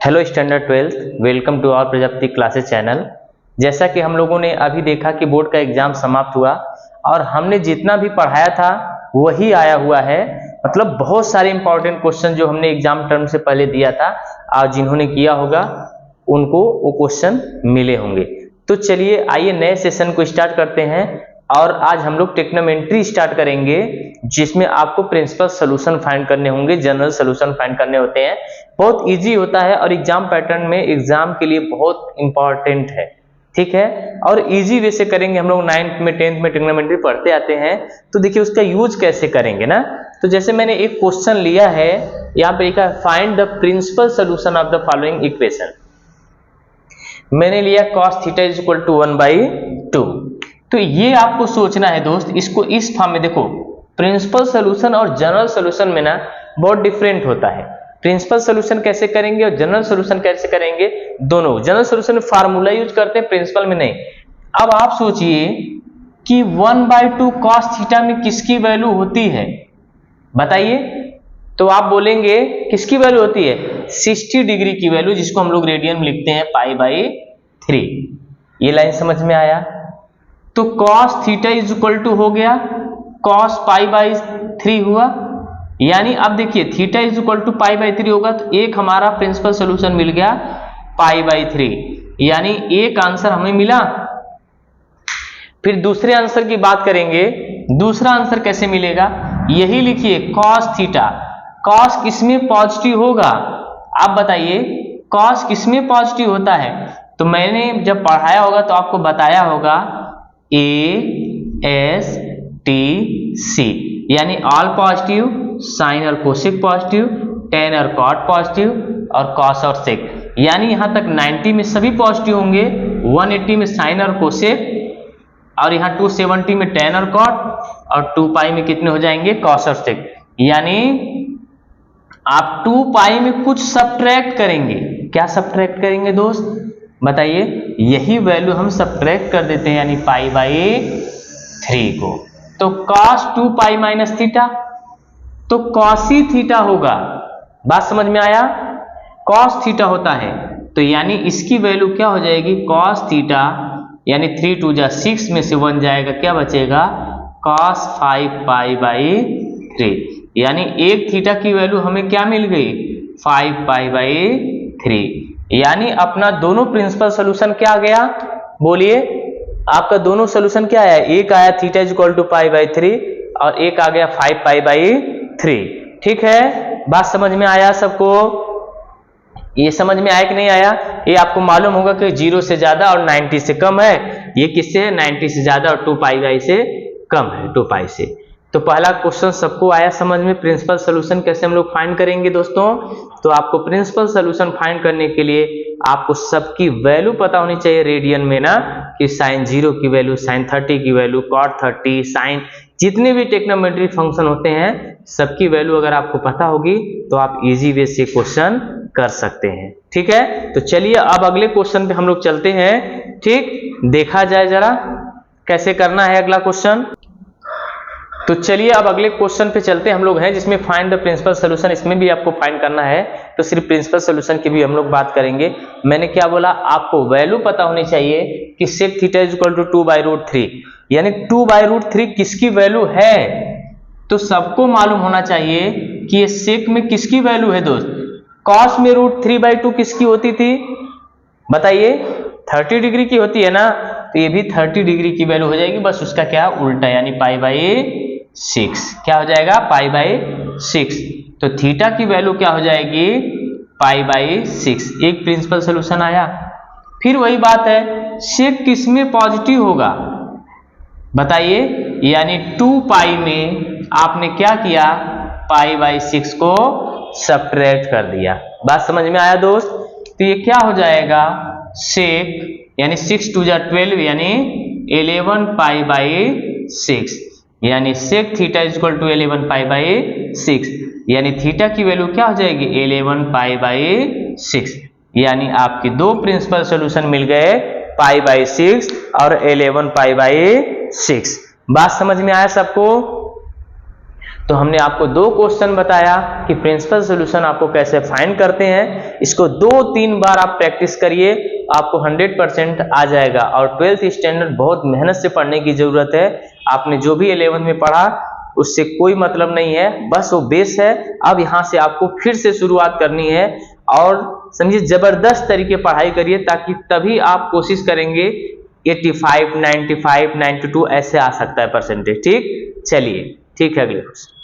Hello standard 12th, welcome to our Prajapati classes channel. जैसा कि हम लोगों ने अभी देखा कि बोर्ड का एग्जाम समाप्त हुआ और हमने जितना भी पढ़ाया था वही आया हुआ है। मतलब बहुत सारे इंपॉर्टेंट क्वेश्चन जो हमने एग्जाम टर्म से पहले दिया था और जिन्होंने किया होगा उनको वो क्वेश्चन मिले होंगे। तो चलिए आइए नए सेशन को स्टार्ट करते हैं और आज हम लोग टेक्नोमेट्री स्टार्ट करेंगे, जिसमें आपको प्रिंसिपल सॉल्यूशन फाइंड करने होंगे, जनरल सॉल्यूशन फाइंड करने होते हैं। बहुत इजी होता है और एग्जाम पैटर्न में एग्जाम के लिए बहुत इंपॉर्टेंट है, ठीक है। और इजी वे से करेंगे। हम लोग 9th में 10th में ट्रिग्नोमेट्री पढ़ते आते हैं, तो देखिए उसका यूज कैसे करेंगे ना। तो जैसे मैंने एक क्वेश्चन लिया है, यहाँ पे लिखा है find the principal solution of the following equation. मैंने लिया cos theta is equal to 1/2। तो ये आपको सोचना है दोस्त, इसको इस फॉर्म में देखो। प्रिंसिपल सॉल्यूशन और जनरल सॉल्यूशन में ना बहुत डिफरेंट होता है। प्रिंसिपल सॉल्यूशन कैसे करेंगे और जनरल सॉल्यूशन कैसे करेंगे, दोनों। जनरल सॉल्यूशन में फार्मूला यूज करते हैं, प्रिंसिपल में नहीं। अब आप सोचिए कि 1/2 cos थीटा में किसकी वैल्यू होती है, बताइए। तो आप बोलेंगे किसकी वैल्यू होती है, 60 डिग्री की वैल्यू, जिसको हम लोग रेडियन में लिखते हैं π/3। ये लाइन समझ में आया। तो cos theta is equal to हो गया cos π/3 हुआ। यानी अब देखिए थीटा इज इक्वल टू π/3 होगा, तो एक हमारा प्रिंसिपल सॉल्यूशन मिल गया π/3, यानी एक आंसर हमें मिला। फिर दूसरे आंसर की बात करेंगे। दूसरा आंसर कैसे मिलेगा, यही लिखिए cos थीटा। cos किसमें पॉजिटिव होगा, आप बताइए। cos किसमें पॉजिटिव होता है, तो मैंने जब पढ़ाया होगा तो आपको बताया होगा ASTC, यानी ऑल पॉजिटिव, साइन और कोसेक पॉजिटिव, टेन और कॉट पॉजिटिव और कॉस और सेक। यानी यहां तक 90 में सभी पॉजिटिव होंगे, 180 में साइन और कोसेक, और यहाँ 270 में टेन और कॉट, और 2π में कितने हो जाएंगे, कॉस और सेक। यानी आप 2π में कुछ सब्ट्रैक्ट करेंगे। क्या सब्ट्रैक्ट करेंगे दोस्त, बताइए। यही वैल्यू हम सब्ट्रैक्ट कर देते हैं, यानी π/3 को। तो cos 2π माइनस थीटा, तो cos ही थीटा होगा। बात समझ में आया, cos थीटा होता है। तो यानी इसकी वैल्यू क्या हो जाएगी, cos थीटा, यानी 3 2 जा 6 में से 1 जाएगा, क्या बचेगा, cos 5π/3। यानी एक थीटा की वैल्यू हमें क्या मिल गई, 5π/3। यानी अपना दोनों प्रिंसिपल सॉल्यूशन क्या आ गया, बोलिए। आपका दोनों सॉल्यूशन क्या आया, एक आया थीटा इज इक्वल टू π/3 और एक आ गया 5π/3। ठीक है, बात समझ में आया सबको। ये समझ में आया कि नहीं आया। ये आपको मालूम होगा कि 0 से ज्यादा और 90 से कम है, ये किससे, 90 से ज्यादा और 2π से कम है, 2π से। तो पहला क्वेश्चन सबको आया समझ में। प्रिंसिपल सॉल्यूशन कैसे हम लोग फाइंड करेंगे दोस्तों। तो आपको प्रिंसिपल सॉल्यूशन फाइंड करने के लिए आपको सबकी वैल्यू पता होनी चाहिए रेडियन में ना, कि sin 0 की वैल्यू, sin 30 की वैल्यू, cot 30, sin, जितने भी टेक्नोमेट्री फंक्शन होते हैं सबकी वैल्यू अगर आपको पता होगी तो आप इजी वे से क्वेश्चन कर सकते हैं। ठीक है, तो चलिए अब अगले क्वेश्चन पे हम लोग चलते हैं। ठीक, देखा जाए जरा कैसे करना है अगला क्वेश्चन। तो चलिए अब अगले क्वेश्चन पे चलते हम लोग हैं, जिसमें फाइंड द प्रिंसिपल सॉल्यूशन। इसमें भी आपको फाइंड करना है, तो सिर्फ प्रिंसिपल सॉल्यूशन की भी हम लोग बात करेंगे। मैंने क्या बोला, आपको वैल्यू पता होनी चाहिए कि sec theta is equal to 2/√3, यानी 2/√3 किसकी वैल्यू है। तो सबको मालूम होना चाहिए कि ये sec में किसकी वैल्यू है दोस्त। cos में √3/2 किसकी होती थी, बताइए, 30 डिग्री की होती है ना। तो ये भी 30 डिग्री की वैल्यू हो जाएगी, बस उसका क्या उल्टा, यानी π/6। क्या हो जाएगा, π/6। तो थीटा की वैल्यू क्या हो जाएगी, π/6। एक प्रिंसिपल सॉल्यूशन आया। फिर वही बात है, सेक किसमें पॉजिटिव होगा, बताइए। यानी 2π में आपने क्या किया, π/6 को सब्ट्रैक्ट कर दिया। बात समझ में आया दोस्त। तो ये क्या हो जाएगा, सेक, यानी 6 2 जा 12, यानी 11π/6, यानी sec theta is equal to 11π/6। यानी थीटा की वैल्यू क्या हो जाएगी, 11π/6। यानी आपके दो प्रिंसिपल सॉल्यूशन मिल गए, π/6 और 11π/6। बात समझ में आया सबको। तो हमने आपको 2 क्वेश्चन बताया कि प्रिंसिपल सॉल्यूशन आपको कैसे फाइंड करते हैं। इसको 2-3 बार आप प्रैक्टिस करिए, आपको 100% आ जाएगा। और 12th स्टैंडर्ड बहुत मेहनत से पढ़ने की जरूरत है। आपने जो भी 11th में पढ़ा उससे कोई मतलब नहीं है, बस वो बेस है। अब यहाँ से आपको फिर से शुरुआत करनी है और समझिए जबरदस्त तरीके पढ़ाई करिए, ताकि तभी आप कोशिश करेंगे 85, 95, 92 ऐसे आ सकता है परसेंटेज। ठीक, चलिए ठीक है, अगले क्वेश्चन।